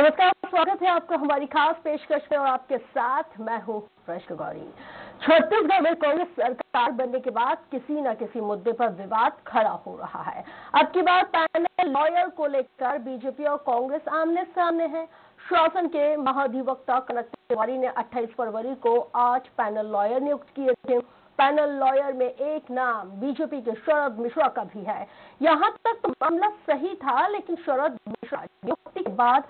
नमस्कार, स्वागत है आपका हमारी खास पेशकश में और आपके साथ मैं हूं प्रश्न गौरी। छत्तीसगढ़ में कांग्रेस सरकार बनने के बाद किसी न किसी मुद्दे पर विवाद खड़ा हो रहा है। अब की बार पैनल लॉयर को लेकर बीजेपी और कांग्रेस आमने सामने है। शासन के महाधिवक्ता कनक तिवारी ने 28 फरवरी को 8 पैनल लॉयर नियुक्त किए थे। पैनल लॉयर में एक नाम बीजेपी के शरद मिश्रा का भी है। यहां तक तो मामला सही था, लेकिन शरद मिश्रा नियुक्ति के बाद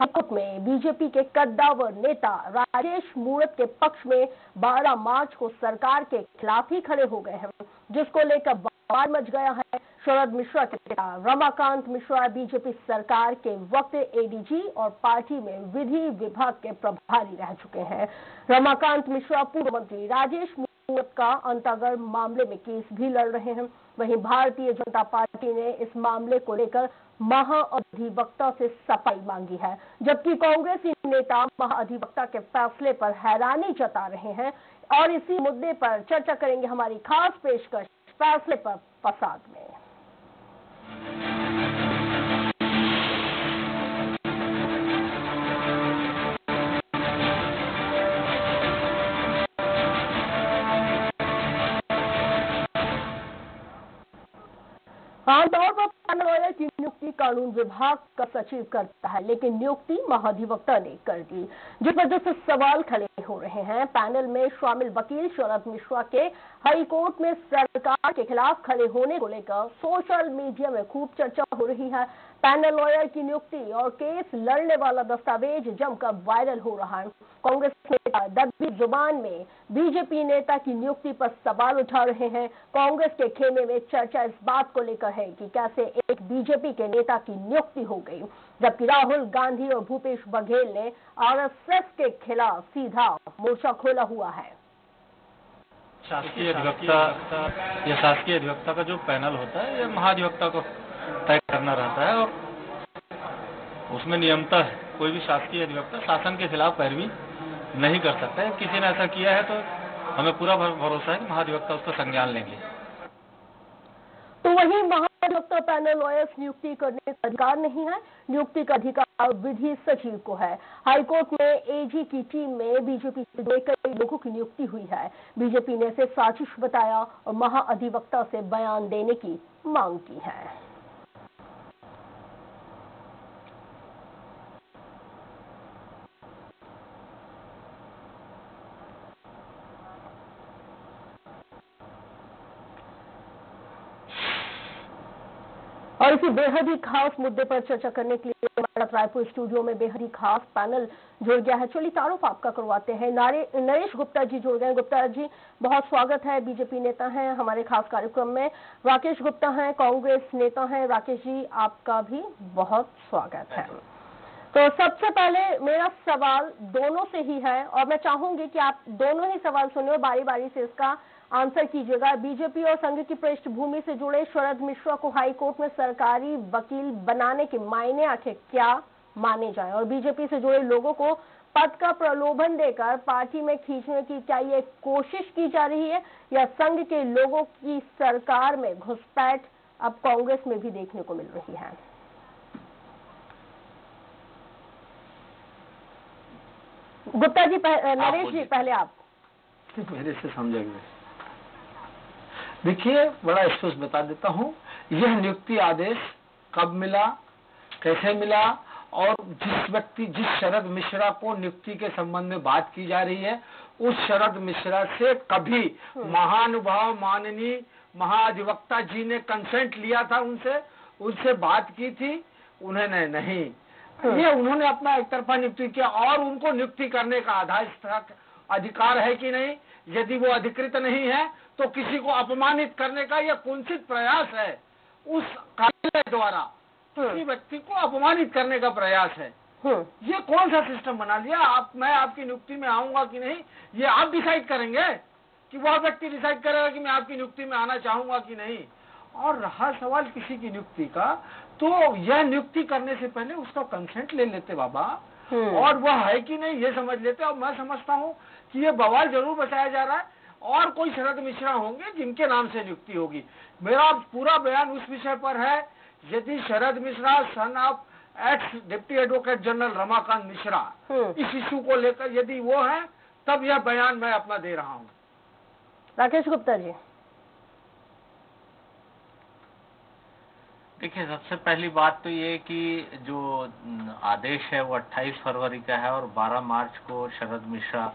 हाईकोर्ट में बीजेपी के कद्दावर नेता राजेश मूणत के पक्ष में 12 मार्च को सरकार के खिलाफ ही खड़े हो गए हैं, जिसको लेकर बवाल मच गया है। शरद मिश्रा के पिता रमाकांत मिश्रा बीजेपी सरकार के वक्त एडीजी और पार्टी में विधि विभाग के प्रभारी रह चुके हैं। रमाकांत मिश्रा पूर्व मंत्री राजेश मूणत का अंतागढ़ मामले में केस भी लड़ रहे हैं। वहीं भारतीय जनता पार्टी ने इस मामले को लेकर महाअधिवक्ता से सफाई मांगी है, जबकि कांग्रेसी नेता महाअधिवक्ता के फैसले पर हैरानी जता रहे हैं। और इसी मुद्दे पर चर्चा करेंगे हमारी खास पेशकश फैसले पर फसाद में। आमतौर पर पैनल लॉयर की नियुक्ति कानून विभाग का सचिव करता है, लेकिन नियुक्ति महाधिवक्ता ने कर दी, जिस वजह से सवाल खड़े हो रहे हैं। पैनल में शामिल वकील शरद मिश्रा के हाईकोर्ट में सरकार के खिलाफ खड़े होने को लेकर सोशल मीडिया में खूब चर्चा हो रही है। पैनल लॉयर की नियुक्ति और केस लड़ने वाला दस्तावेज जमकर वायरल हो रहा है। कांग्रेस नेता दबी जुबान में बीजेपी नेता की नियुक्ति पर सवाल उठा रहे हैं। कांग्रेस के खेमे में चर्चा इस बात को लेकर है कि कैसे एक बीजेपी के नेता की नियुक्ति हो गई, जबकि राहुल गांधी और भूपेश बघेल ने आरएसएस के खिलाफ सीधा मोर्चा खोला हुआ है। शासकीय अधिवक्ता या शासकीय अधिवक्ता का जो पैनल होता है, यह महाधिवक्ता को तय करना रहता है और उसमें नियमतः कोई भी शासकीय अधिवक्ता शासन के खिलाफ पैरवी नहीं कर सकता है। किसी ने ऐसा किया है तो हमें पूरा भरोसा है कि महाधिवक्ता उसका संज्ञान लेंगे। तो वही महाधिवक्ता पैनल लॉयर्स नियुक्ति करने का अधिकार नहीं है। नियुक्ति का अधिकार विधि सचिव को है। हाईकोर्ट में एजी की टीम में बीजेपी से जुड़े कई लोगों की नियुक्ति हुई है। बीजेपी ने इसे साजिश बताया और महाअधिवक्ता से बयान देने की मांग की है। और इसी बेहद ही खास मुद्दे पर चर्चा करने के लिए हमारा रायपुर स्टूडियो में बेहद ही खास पैनल जुड़ गया है। चलिए तारुफ आपका करवाते हैं। नरेश गुप्ता जी जुड़ गए। गुप्ता जी, बहुत स्वागत है। बीजेपी नेता हैं हमारे खास कार्यक्रम में। राकेश गुप्ता हैं, कांग्रेस नेता हैं। राकेश जी, आपका भी बहुत स्वागत है। तो सबसे पहले मेरा सवाल दोनों से ही है और मैं चाहूंगी कि आप दोनों ही सवाल सुने और बारी बारी से इसका आंसर कीजिएगा। बीजेपी और संघ की पृष्ठभूमि से जुड़े शरद मिश्रा को हाईकोर्ट में सरकारी वकील बनाने के मायने आखिर क्या माने जाएं, और बीजेपी से जुड़े लोगों को पद का प्रलोभन देकर पार्टी में खींचने की क्या ये कोशिश की जा रही है, या संघ के लोगों की सरकार में घुसपैठ अब कांग्रेस में भी देखने को मिल रही है? गुप्ता जी, नरेश जी पहले आप। मेरे से समझेंगे। देखिए, बड़ा स्पष्ट बता देता हूँ, यह नियुक्ति आदेश कब मिला, कैसे मिला, और जिस शरद मिश्रा को नियुक्ति के संबंध में बात की जा रही है, उस शरद मिश्रा से कभी महानुभाव माननीय महाधिवक्ता जी ने कंसेंट लिया था, उनसे बात की थी? उन्होंने नहीं। ये उन्होंने अपना एक तरफा नियुक्ति किया। और उनको नियुक्ति करने का अधिकार है कि नहीं? यदि वो अधिकृत नहीं है तो किसी को अपमानित करने का यह कुंसित प्रयास है। उस कार्यालय द्वारा किसी व्यक्ति को अपमानित करने का प्रयास है। ये कौन सा सिस्टम बना लिया? मैं आपकी नियुक्ति में आऊंगा कि नहीं, ये आप डिसाइड करेंगे कि वह व्यक्ति डिसाइड करेगा कि मैं आपकी नियुक्ति में आना चाहूंगा कि नहीं? और रहा सवाल किसी की नियुक्ति का, तो यह नियुक्ति करने से पहले उसका कंसेंट ले लेते बाबा, और वह है कि नहीं ये समझ लेते। और मैं समझता हूँ कि ये बवाल जरूर बचाया जा रहा है और कोई शरद मिश्रा होंगे जिनके नाम से नियुक्ति होगी। मेरा पूरा बयान उस विषय पर है, यदि Sharad Mishra son of ex deputy advocate general Ramakant Mishra, इस इशू को लेकर यदि वो है तब यह बयान मैं अपना दे रहा हूं। राकेश गुप्ता जी, देखिए, सबसे पहली बात तो ये कि जो आदेश है वो 28 फरवरी का है और 12 मार्च को शरद मिश्रा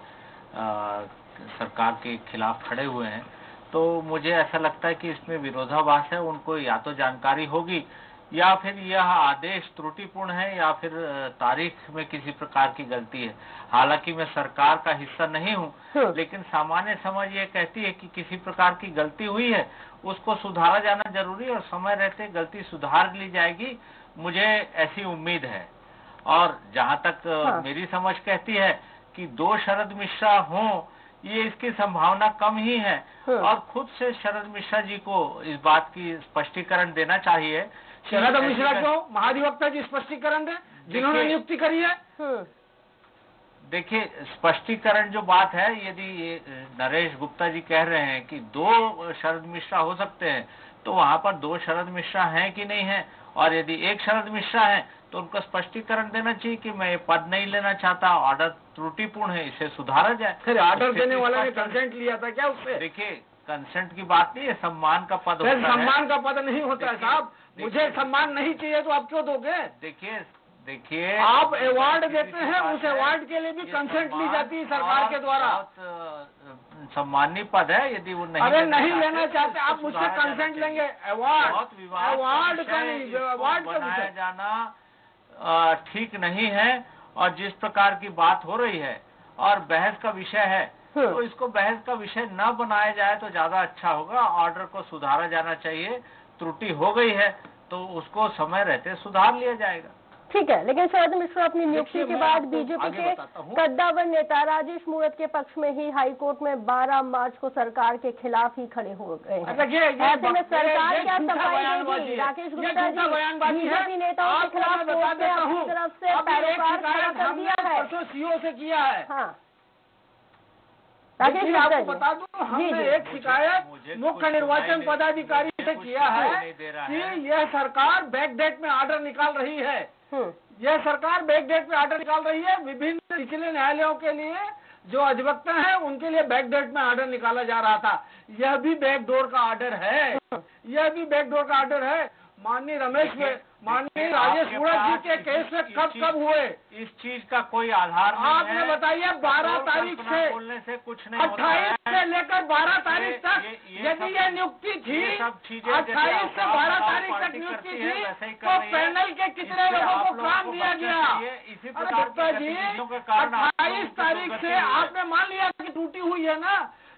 सरकार के खिलाफ खड़े हुए हैं। तो मुझे ऐसा लगता है कि इसमें विरोधाभास है। उनको या तो जानकारी होगी या फिर यह आदेश त्रुटिपूर्ण है या फिर तारीख में किसी प्रकार की गलती है। हालांकि मैं सरकार का हिस्सा नहीं हूं, लेकिन सामान्य समझ ये कहती है कि किसी प्रकार की गलती हुई है, उसको सुधारा जाना जरूरी है और समय रहते गलती सुधार ली जाएगी, मुझे ऐसी उम्मीद है। और जहां तक मेरी समझ कहती है कि 2 शरद मिश्रा हों, ये इसकी संभावना कम ही है और खुद से शरद मिश्रा जी को इस बात की स्पष्टीकरण देना चाहिए। शरद मिश्रा क्यों? महाधिवक्ता जी स्पष्टीकरण दें, जिन्होंने नियुक्ति करी है। देखिए, स्पष्टीकरण जो बात है, यदि नरेश गुप्ता जी कह रहे हैं कि 2 शरद मिश्रा हो सकते हैं, तो वहां पर 2 शरद मिश्रा हैं कि नहीं है, और यदि 1 शरद मिश्रा है तो उनको स्पष्टीकरण देना चाहिए कि मैं ये पद नहीं लेना चाहता, ऑर्डर त्रुटिपूर्ण है, इसे सुधारा जाए। फिर ऑर्डर देने वाला ने कंसेंट लिया था क्या उससे? देखिए, कंसेंट की बात नहीं है, सम्मान का पद होता है। सम्मान का पद नहीं होता है साहब, मुझे सम्मान नहीं चाहिए तो आप क्यों दोगे? देखिए, आप अवार्ड देते हैं, उस अवार्ड के लिए भी कंसेंट ली जाती है सरकार के द्वारा। बहुत सम्मानीय पद है, यदि वो नहीं अरे नहीं लेना चाहते आप मुझसे कंसेंट लेंगे। अवार्ड का नहीं, अवार्ड बनाया जाना ठीक नहीं है। और जिस प्रकार की बात हो रही है और बहस का विषय है, तो इसको बहस का विषय न बनाया जाए तो ज्यादा अच्छा होगा। ऑर्डर को सुधारा जाना चाहिए। त्रुटि हो गई है तो उसको समय रहते सुधार लिया जाएगा। ठीक है, लेकिन शरद मिश्रा अपनी नियुक्ति के बाद बीजेपी के कद्दावर नेता राजेश मूरत के पक्ष में ही हाईकोर्ट में 12 मार्च को सरकार के खिलाफ ही खड़े हो गए हैं। ऐसे में सरकार क्या सफाई देगी? राकेश गुप्ता जी, बीजेपी नेताओं के खिलाफ कोर्ट ने अपनी तरफ से पैरोकार खड़ा कर दिया है। सीओ से किया है। हाँ, राकेश आपको बता दूं, हमने एक शिकायत मुख्य निर्वाचन पदाधिकारी से किया है कि यह सरकार बैकडेट में ऑर्डर निकाल रही है। यह सरकार बैकडेट में ऑर्डर निकाल रही है। विभिन्न निचले न्यायालयों के लिए जो अधिवक्ता हैं उनके लिए बैकडेट में ऑर्डर निकाला जा रहा था। यह भी बैकडोर का ऑर्डर है, यह भी बैकडोर का ऑर्डर है। माननीय माननीय राजेश मूरत जी के केस में कब हुए, इस चीज का कोई आधार नहीं है। आपने बताइए 12 तारीख से बोलने से कुछ नहीं 28 से लेकर 12 तारीख तक यदि ये नियुक्ति थी, 28 से 12 तारीख तक नियुक्ति थी, तो पैनल के कितने लोगों को काम दिया गया? गुप्ता जी, 28 तारीख से आपने मान लिया कि त्रुटि हुई है ना।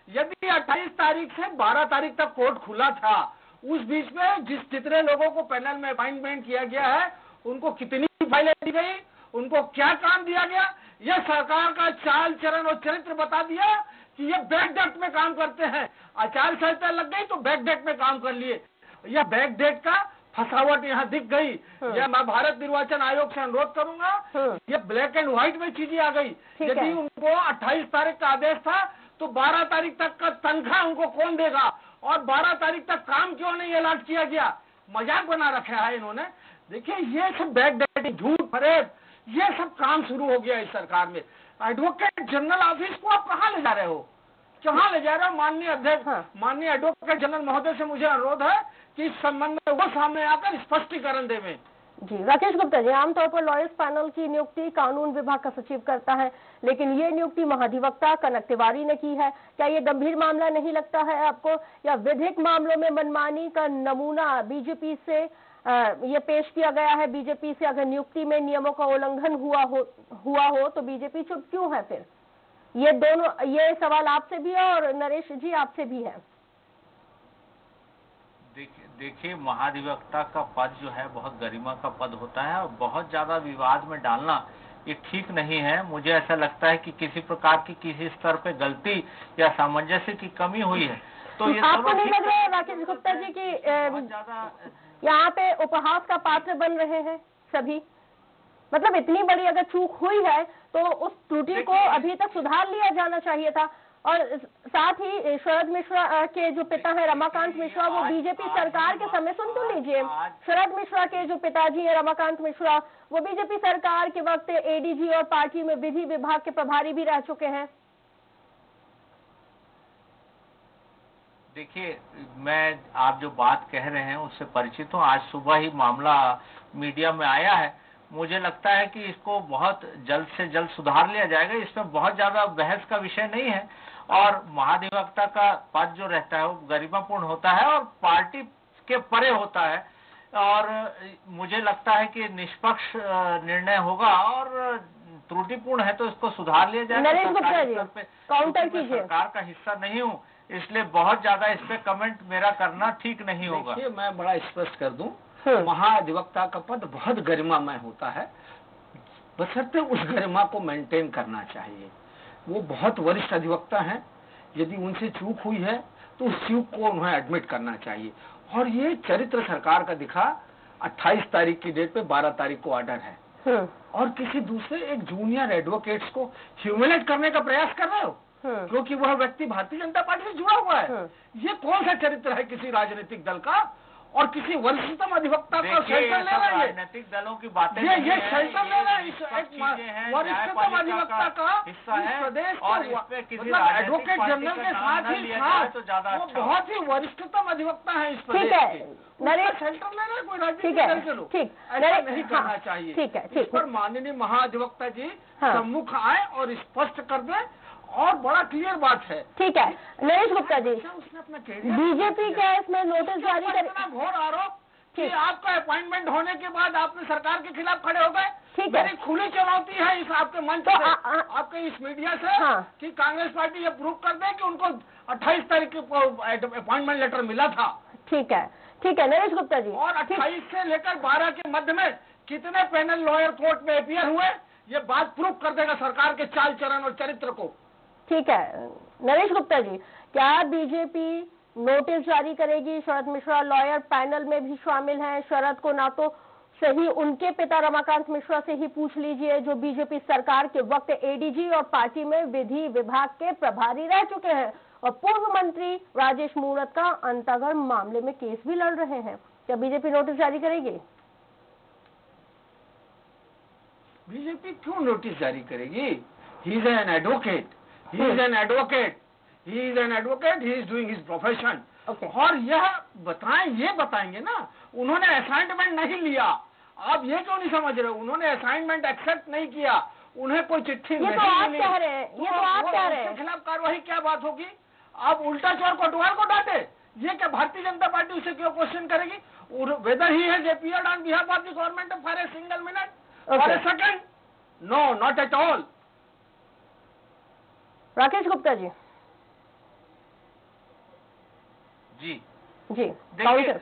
यदि 28 तारीख से 12 तारीख तक कोर्ट खुला था, उस बीच में जितने लोगों को पैनल में अपॉइंटमेंट किया गया है, उनको कितनी फाइलें दी गई, उनको क्या काम दिया गया, यह सरकार का चाल चरण और चरित्र बता दिया कि ये बैकडेट में काम करते हैं। आचार संहिता लग गई तो बैकडेट में काम कर लिए। यह बैकडेट का फसावट यहाँ दिख गई। यह मैं भारत निर्वाचन आयोग से अनुरोध करूंगा, ये ब्लैक एंड व्हाइट में चीजें आ गई। यदि उनको 28 तारीख का आदेश था तो 12 तारीख तक का तनख्वाह उनको कौन देगा, और 12 तारीख तक काम क्यों नहीं अलॉट किया गया? मजाक बना रखा है इन्होंने। देखिए, ये सब बैकडेटिंग, झूठ फरेब, ये सब काम शुरू हो गया इस सरकार में। एडवोकेट जनरल ऑफिस को आप कहाँ ले जा रहे हो, कहाँ ले जा रहे हो? माननीय अध्यक्ष, माननीय एडवोकेट जनरल महोदय से मुझे अनुरोध है कि इस संबंध में वो सामने आकर स्पष्टीकरण देवें। जी, राकेश गुप्ता जी, आमतौर पर लॉयर्स पैनल की नियुक्ति कानून विभाग का सचिव करता है, लेकिन ये नियुक्ति महाधिवक्ता कनक तिवारी ने की है। क्या ये गंभीर मामला नहीं लगता है आपको, या विधिक मामलों में मनमानी का नमूना बीजेपी से ये पेश किया गया है? बीजेपी से अगर नियुक्ति में नियमों का उल्लंघन हुआ हो तो बीजेपी चुप क्यों है? फिर ये सवाल आपसे भी है और नरेश जी आपसे भी है। देखिए, महाधिवक्ता का पद जो है बहुत गरिमा का पद होता है और बहुत ज्यादा विवाद में डालना ये ठीक नहीं है। मुझे ऐसा लगता है कि किसी प्रकार की किसी स्तर पे गलती या सामंजस्य की कमी हुई है तो ये आपको नहीं लग रहा है राकेश गुप्ता जी की यहाँ पे उपहास का पात्र बन रहे हैं सभी? मतलब इतनी बड़ी अगर चूक हुई है तो उस त्रुटि को अभी तक सुधार लिया जाना चाहिए था। और साथ ही शरद मिश्रा के जो पिता है रमाकांत मिश्रा, वो बीजेपी सरकार के समय, सुन तो लीजिए, शरद मिश्रा के जो पिताजी है रमाकांत मिश्रा, वो बीजेपी सरकार के वक्त एडीजी और पार्टी में विधि विभाग के प्रभारी भी रह चुके हैं। देखिए, मैं आप जो बात कह रहे हैं उससे परिचित हूँ। आज सुबह ही मामला मीडिया में आया है। मुझे लगता है कि इसको बहुत जल्द से जल्द सुधार लिया जाएगा। इसमें बहुत ज्यादा बहस का विषय नहीं है और महाधिवक्ता का पद जो रहता है वो गरिमापूर्ण होता है और पार्टी के परे होता है और मुझे लगता है कि निष्पक्ष निर्णय होगा और त्रुटिपूर्ण है तो इसको सुधार लिया जाएगा। काउंटर कीजिए। सरकार का हिस्सा नहीं हूँ, इसलिए बहुत ज्यादा इस पे कमेंट मेरा करना ठीक नहीं होगा। देखिए, मैं बड़ा स्पष्ट कर दूं, महाधिवक्ता का पद बहुत गरिमामय होता है, बशर्ते उस गरिमा को मेंटेन करना चाहिए। वो बहुत वरिष्ठ अधिवक्ता हैं, यदि उनसे चूक हुई है तो उस चूक को उन्हें एडमिट करना चाहिए। और ये चरित्र सरकार का दिखा। 28 तारीख की डेट पे 12 तारीख को ऑर्डर है और किसी दूसरे एक जूनियर एडवोकेट्स को ह्यूमिलेट करने का प्रयास कर रहे हो क्योंकि वह व्यक्ति भारतीय जनता पार्टी से जुड़ा हुआ है। ये कौन सा चरित्र है किसी राजनीतिक दल का? और किसी वरिष्ठतम अधिवक्ता को शेल्टर ले रहा है। राजनीतिक दलों की बातें ये शेल्टर ले रहा है वरिष्ठतम अधिवक्ता का हिस्सा है प्रदेश और इसमें किसी एडवोकेट जनरल के साथ ही तो ज्यादा वो बहुत ही वरिष्ठतम अधिवक्ता है इस प्रदेश के। शेल्टर ले रहे हैं कोई राजनीतिक दल के लोग। ऐसा नहीं करना चाहिए। इस पर माननीय महाधिवक्ता जी सम्मुख आए और स्पष्ट कर दें और बड़ा क्लियर बात है। ठीक है नरेश गुप्ता जी, उसने अपना बीजेपी क्या इसमें नोटिस जारी कर घोर आरोप कि आपका अपॉइंटमेंट होने के बाद आपने सरकार के खिलाफ खड़े हो गए। ठीक है, मेरी खुली चुनौती है इस आपके मंच से, आपके इस मीडिया से कि कांग्रेस पार्टी ये प्रूव कर दे कि उनको 28 तारीख को अपॉइंटमेंट लेटर मिला था। ठीक है नरेश गुप्ता जी। और 28 से लेकर 12 के मध्य में कितने पैनल लॉयर कोर्ट में अपीयर हुए, ये बात प्रूव कर देगा सरकार के चाल चलन और चरित्र को। ठीक है नरेश गुप्ता जी, क्या बीजेपी नोटिस जारी करेगी? शरद मिश्रा लॉयर पैनल में भी शामिल हैं। शरद को ना तो सही उनके पिता रमाकांत मिश्रा से ही पूछ लीजिए जो बीजेपी सरकार के वक्त एडीजी और पार्टी में विधि विभाग के प्रभारी रह चुके हैं और पूर्व मंत्री राजेश मूणत का अंतागढ़ मामले में केस भी लड़ रहे हैं। क्या बीजेपी नोटिस जारी करेगी? बीजेपी क्यों नोटिस जारी करेगी? He is an advocate, he is an advocate, he is doing his profession। और यह ये बताएंगे ना, उन्होंने असाइनमेंट नहीं लिया। आप ये क्यों नहीं समझ रहे? उन्होंने असाइनमेंट एक्सेप्ट नहीं किया, उन्हें कोई चिट्ठी नहीं मिली। ये तो आप कह रहे हैं। खिलाफ कार्रवाई क्या बात होगी? आप उल्टा चोर कोतवाल को डांटे, ये क्या भारतीय जनता पार्टी उसे क्यों क्वेश्चन करेगी? Whether he has appeared on behalf of the government for a single minute और a second? No, not at all. Rakesh Gupta ji. जी देखिए,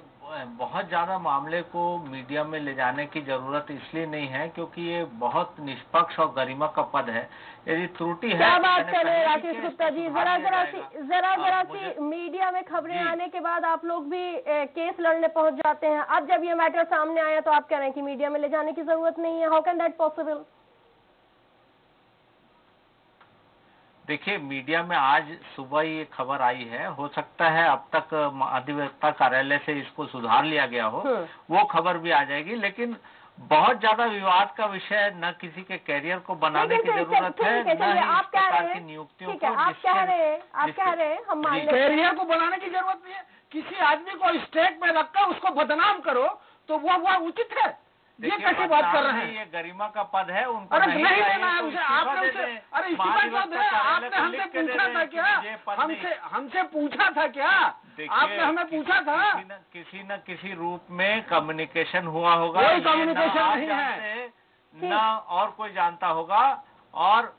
बहुत ज्यादा मामले को मीडिया में ले जाने की जरूरत इसलिए नहीं है क्योंकि ये बहुत निष्पक्ष और गरिमा का पद है। यदि त्रुटि है, क्या बात कर रहे हैं राकेश गुप्ता जी? जरा सी मीडिया में खबरें आने के बाद आप लोग भी केस लड़ने पहुंच जाते हैं। अब जब ये मैटर सामने आया तो आप कह रहे हैं कि मीडिया में ले जाने की जरूरत नहीं है। How can that possible? देखिए, मीडिया में आज सुबह ये खबर आई है, हो सकता है अब तक महाधिवक्ता कार्यालय से इसको सुधार लिया गया हो, वो खबर भी आ जाएगी। लेकिन बहुत ज्यादा विवाद का विषय न किसी के कैरियर को बनाने की जरूरत है, न ही इस प्रकार की नियुक्तियों को। आप कह रहे हैं हम मान लेते हैं कैरियर को बनाने की जरूरत नहीं है। किसी आदमी को स्टेट में रखकर उसको बदनाम करो तो वो उचित है। ये कैसी बात कर रहे हैं? ये गरिमा का पद है, उनको नहीं देना है उसे। आपने उसे आपने हमसे पूछा था क्या? हमसे पूछा था क्या? आपने हमें पूछा था? किसी न किसी रूप में कम्युनिकेशन हुआ होगा। कोई कम्युनिकेशन नहीं है, न और कोई जानता होगा। और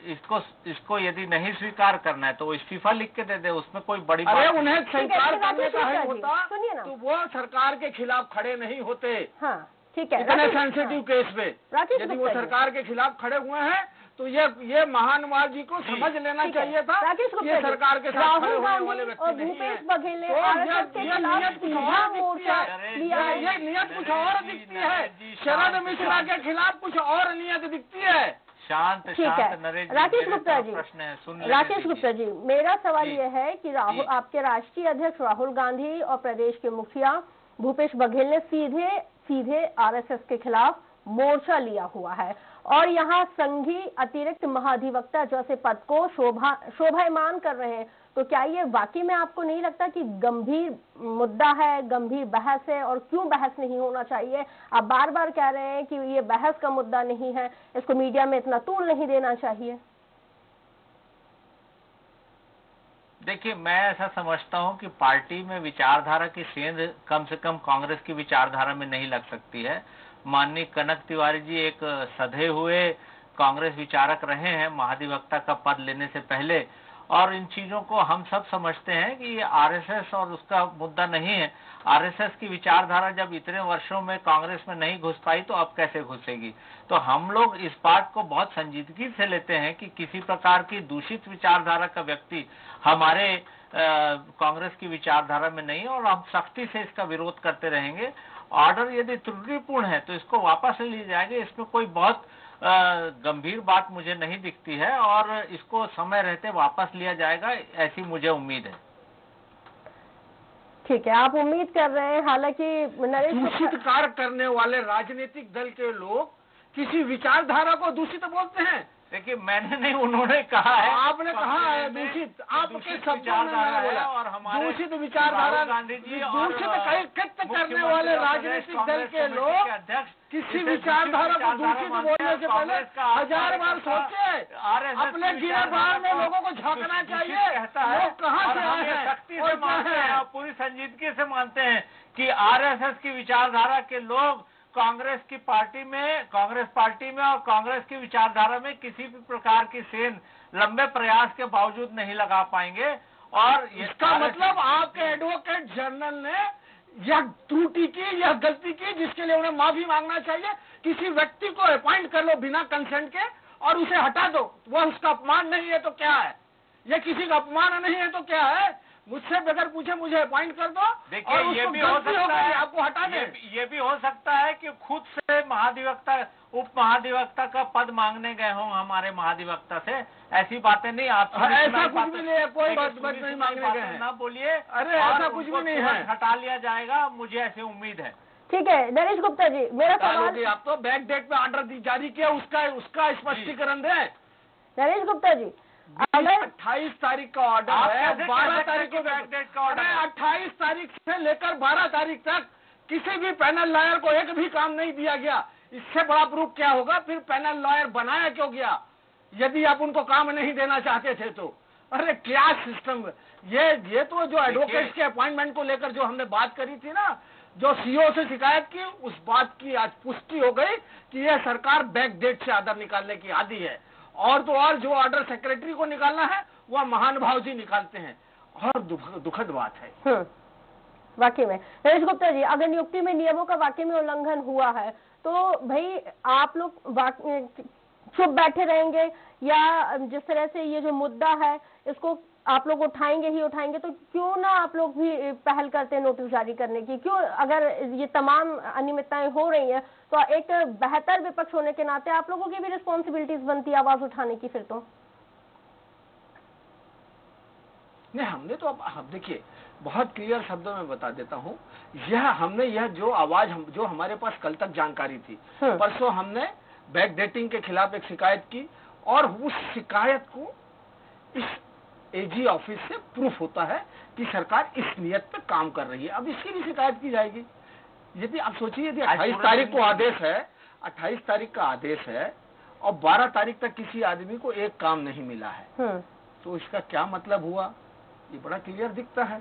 इसको यदि नहीं स्वीकार करना है तो वो इस्तीफा लिख के दे दे, उसमें कोई बड़ी बात नहीं। उन्हें स्वीकार करने का है होता तो वो सरकार के खिलाफ खड़े नहीं होते। ठीक है, इतने सेंसिटिव केस पे यदि वो सरकार के खिलाफ खड़े हुए हैं तो ये महानुभाव जी को समझ लेना चाहिए था ये सरकार के साथ खड़े होने वाले व्यक्ति नहीं है। ये नियत कुछ और दिखती है। शरद मिश्रा के खिलाफ कुछ और नियत दिखती है। शांत ठीक है नरेश जी, राकेश मेरे गुप्ता तरफ जी, प्रश्न है, सुन लेने राकेश दीजिए। गुप्ता जी, मेरा सवाल जी, यह है कि राहुल, जी। आपके राष्ट्रीय अध्यक्ष राहुल गांधी और प्रदेश के मुखिया भूपेश बघेल ने सीधे सीधे आरएसएस के खिलाफ मोर्चा लिया हुआ है और यहाँ संघी अतिरिक्त महाधिवक्ता जैसे पद को शोभायमान कर रहे हैं। तो क्या ये वाकई में आपको नहीं लगता कि गंभीर मुद्दा है, गंभीर बहस है, और क्यों बहस नहीं होना चाहिए? आप बार बार कह रहे हैं कि ये बहस का मुद्दा नहीं है, इसको मीडिया में इतना तूल नहीं देना चाहिए। देखिए, मैं ऐसा समझता हूं कि पार्टी में विचारधारा की सेंध कम से कम कांग्रेस की विचारधारा में नहीं लग सकती है। माननीय कनक तिवारी जी एक सधे हुए कांग्रेस विचारक रहे हैं महाधिवक्ता का पद लेने से पहले, और इन चीजों को हम सब समझते हैं कि ये आरएसएस और उसका मुद्दा नहीं है। आरएसएस की विचारधारा जब इतने वर्षों में कांग्रेस में नहीं घुस पाई तो अब कैसे घुसेगी? तो हम लोग इस बात को बहुत संजीदगी से लेते हैं कि किसी प्रकार की दूषित विचारधारा का व्यक्ति हमारे कांग्रेस की विचारधारा में नहीं है, और हम सख्ती से इसका विरोध करते रहेंगे। ऑर्डर यदि त्रुटिपूर्ण है तो इसको वापस ले लिया जाएगा, इसमें कोई बहुत गंभीर बात मुझे नहीं दिखती है, और इसको समय रहते वापस लिया जाएगा, ऐसी मुझे उम्मीद है। ठीक है, आप उम्मीद कर रहे हैं। हालांकि नरेश, दूषित कार्य करने वाले राजनीतिक दल के लोग किसी विचारधारा को दूषित बोलते हैं? देखिए, मैंने नहीं, उन्होंने कहा है। आपने कहा है दूषित, आपके शब्दों में मैंने बोला, और हमारे दूषित विचारधारा, गांधी जी दूषित कृत्य करने वाले राजनीतिक दल के लोग किसी विचारधारा को दूषित बोलने से पहले 1000 बार सोचे। अपने गिरे बार में लोगों को झांकना चाहिए, लोग कहाँ से आए हैं और क्या है। पूरी संजीदगी से मानते हैं कि आरएसएस की विचारधारा के लोग कांग्रेस पार्टी में और कांग्रेस की विचारधारा में किसी भी प्रकार की सेंध लंबे प्रयास के बावजूद नहीं लगा पाएंगे। और इसका मतलब आपके एडवोकेट जनरल ने यह त्रुटि की, यह गलती की, जिसके लिए उन्हें माफी मांगना चाहिए। किसी व्यक्ति को अपॉइंट कर लो बिना कंसेंट के और उसे हटा दो, वह उसका अपमान नहीं है तो क्या है? यह किसी का अपमान नहीं है तो क्या है? मुझसे बगैर पूछे मुझे अपॉइंट कर दो। देखिए, ये भी हो सकता है, आपको हटा दे। ये भी हो सकता है कि खुद से महाधिवक्ता, उप महाधिवक्ता का पद मांगने गए हों हमारे महाधिवक्ता से। ऐसी बातें नहीं, आप ऐसा कुछ भी नहीं है, कोई बात नहीं मांगने गए हैं, ना बोलिए। अरे ऐसा कुछ भी नहीं है, हटा लिया जाएगा, मुझे ऐसी उम्मीद है। ठीक है नरेश गुप्ता जी, मेरा सवाल, आप तो बैक डेट पे ऑर्डर जारी किया, उसका स्पष्टीकरण दें। नरेश गुप्ता जी, अगर 28 तारीख का ऑर्डर है, 12 तारीख को बैक डेट का ऑर्डर है। 28 तारीख से लेकर 12 तारीख तक किसी भी पैनल लॉयर को एक भी काम नहीं दिया गया। इससे बड़ा प्रूफ क्या होगा? फिर पैनल लॉयर बनाया क्यों गया यदि आप उनको काम नहीं देना चाहते थे तो? अरे क्या सिस्टम! ये तो जो एडवोकेट्स के अपॉइंटमेंट को लेकर जो हमने बात करी थी ना, जो सीओ से शिकायत की, उस बात की आज पुष्टि हो गई कि यह सरकार बैक डेट से आर्डर निकालने की आदी है। और तो और जो ऑर्डर सेक्रेटरी को निकालना है वह महानुभाव जी निकालते हैं, और दुखद बात है। वाकई में नरेश गुप्ता जी, अगर नियुक्ति में नियमों का वाकई में उल्लंघन हुआ है तो भाई आप लोग चुप बैठे रहेंगे, या जिस तरह से ये जो मुद्दा है इसको आप लोग उठाएंगे ही उठाएंगे? तो क्यों ना आप लोग भी पहल करते हैं नोटिस जारी करने की? क्यों, अगर ये तमाम अनियमितताएं हो रही हैं तो एक बेहतर विपक्ष होने के नाते आप लोगों की भी रिस्पॉन्सिबिलिटीज बनती है आवाज उठाने की। फिर तो नहीं, हमने तो अब देखिए बहुत क्लियर शब्दों में बता देता हूँ, यह जो आवाज जो हमारे पास कल तक जानकारी थी, परसों हमने बैक डेटिंग के खिलाफ एक शिकायत की, और उस शिकायत को इस एजी ऑफिस से प्रूफ होता है कि सरकार इस नियत पे काम कर रही है। अब इसकी भी शिकायत की जाएगी। यदि आप सोचिए, यदि 28 तारीख को आदेश है, 28 तारीख का आदेश है और 12 तारीख तक किसी आदमी को एक काम नहीं मिला है, तो इसका क्या मतलब हुआ? ये बड़ा क्लियर दिखता है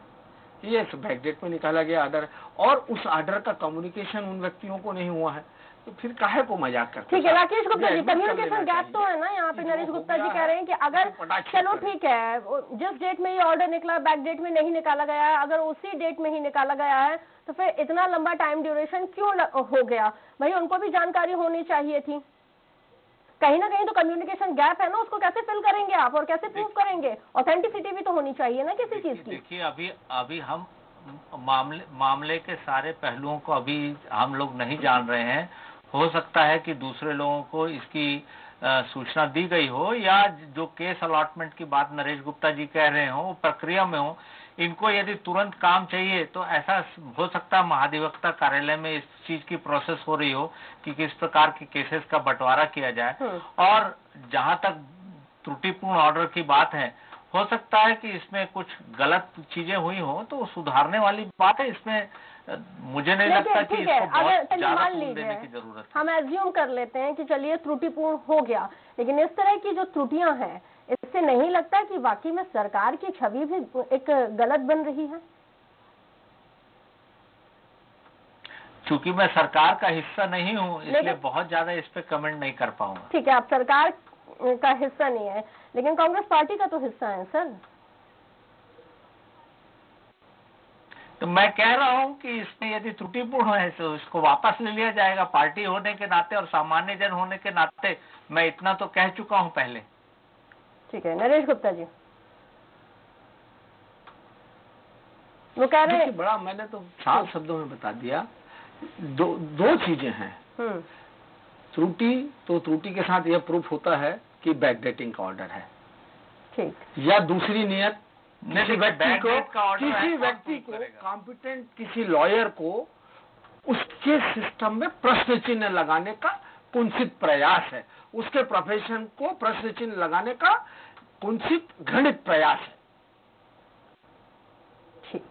कि ये बैक डेट में निकाला गया आर्डर, और उस आर्डर का कम्युनिकेशन उन व्यक्तियों को नहीं हुआ है, तो फिर काहे को मजाक करते? ठीक है राकेश गुप्ता जी, कम्युनिकेशन गैप तो है ना यहाँ पे। नरेश गुप्ता जी कह रहे हैं कि अगर चलो ठीक है, जिस डेट में ये ऑर्डर निकला बैक डेट में नहीं निकाला गया है, अगर उसी डेट में ही निकाला गया है तो फिर इतना लंबा टाइम ड्यूरेशन क्यों हो गया? भाई उनको भी जानकारी होनी चाहिए थी। कहीं ना कहीं तो कम्युनिकेशन गैप है ना, उसको कैसे फिल करेंगे आप और कैसे प्रूव करेंगे? ऑथेंटिसिटी भी तो होनी चाहिए ना किसी चीज की। देखिए, अभी हम मामले के सारे पहलुओं को अभी हम लोग नहीं जान रहे हैं। हो सकता है कि दूसरे लोगों को इसकी सूचना दी गई हो, या जो केस अलॉटमेंट की बात नरेश गुप्ता जी कह रहे हो वो प्रक्रिया में हो, इनको यदि तुरंत काम चाहिए तो ऐसा हो सकता है महाधिवक्ता कार्यालय में इस चीज की प्रोसेस हो रही हो कि किस प्रकार के केसेस का बंटवारा किया जाए। और जहां तक त्रुटिपूर्ण ऑर्डर की बात है, हो सकता है कि इसमें कुछ गलत चीजें हुई हो तो सुधारने वाली बात है। इसमें मुझे नहीं लगता कि इसको बहुत ज्यादा जोर देने की जरूरत है। हम एज्यूम कर लेते हैं कि चलिए त्रुटिपूर्ण हो गया, लेकिन इस तरह की जो त्रुटियां हैं, इससे नहीं लगता कि वाकई में सरकार की छवि भी एक गलत बन रही है? चूंकि मैं सरकार का हिस्सा नहीं हूं, इसलिए बहुत ज्यादा इस पे कमेंट नहीं कर पाऊंगा। ठीक है, आप सरकार का हिस्सा नहीं है, लेकिन कांग्रेस पार्टी का तो हिस्सा है सर। तो मैं कह रहा हूं कि इसमें यदि त्रुटिपूर्ण है तो इसको वापस ले लिया जाएगा। पार्टी होने के नाते और सामान्य जन होने के नाते मैं इतना तो कह चुका हूं पहले। ठीक है, नरेश गुप्ता जी, वो कह रहे हैं। बड़ा मैंने तो साफ शब्दों में बता दिया, दो चीजें हैं। त्रुटि तो त्रुटि के साथ यह प्रूफ होता है कि बैकडेटिंग का ऑर्डर है, ठीक, या दूसरी नियत किसी व्यक्ति को कॉम्पिटेंट किसी लॉयर को उसके सिस्टम में प्रश्न चिन्ह लगाने का कुंसित प्रयास है, उसके प्रोफेशन को प्रश्न चिन्ह लगाने का कुंसित घृणित प्रयास है। ठीक,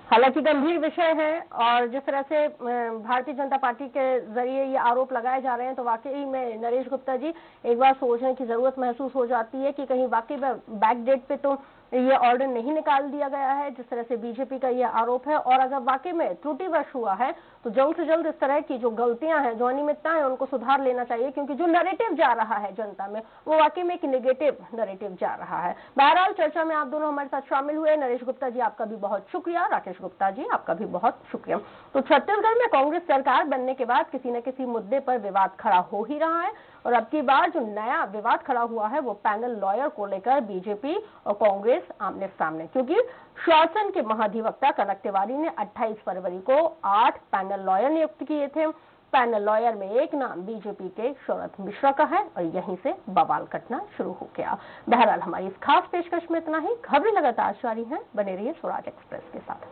हालांकि गंभीर विषय है, और जिस तरह से भारतीय जनता पार्टी के जरिए ये आरोप लगाए जा रहे हैं, तो वाकई में नरेश गुप्ता जी एक बार सोचने की जरूरत महसूस हो जाती है कि कहीं वाकई में बैक डेट पे तो ये ऑर्डर नहीं निकाल दिया गया है, जिस तरह से बीजेपी का ये आरोप है। और अगर वाकई में त्रुटिवश हुआ है तो जल्द से जल्द इस तरह की जो गलतियां हैं, जो अनियमितताएं हैं, उनको सुधार लेना चाहिए, क्योंकि जो नैरेटिव जा रहा है जनता में, वो वाकई में एक नेगेटिव नैरेटिव जा रहा है। बहरहाल चर्चा में आप दोनों हमारे साथ शामिल हुए। नरेश गुप्ता जी, आपका भी बहुत शुक्रिया। राकेश गुप्ता जी, आपका भी बहुत शुक्रिया। तो छत्तीसगढ़ में कांग्रेस सरकार बनने के बाद किसी न किसी मुद्दे पर विवाद खड़ा हो ही रहा है, और अब की बार जो नया विवाद खड़ा हुआ है वो पैनल लॉयर को लेकर बीजेपी और कांग्रेस आमने सामने, क्योंकि शासन के महाधिवक्ता कनक तिवारी ने 28 फरवरी को 8 पैनल लॉयर नियुक्त किए थे। पैनल लॉयर में एक नाम बीजेपी के शरद मिश्रा का है, और यहीं से बवाल कटना शुरू हो गया। बहरहाल हमारी इस खास पेशकश में इतना ही। खबरें लगातार जारी हैं, बने रहिए स्वराज एक्सप्रेस के साथ।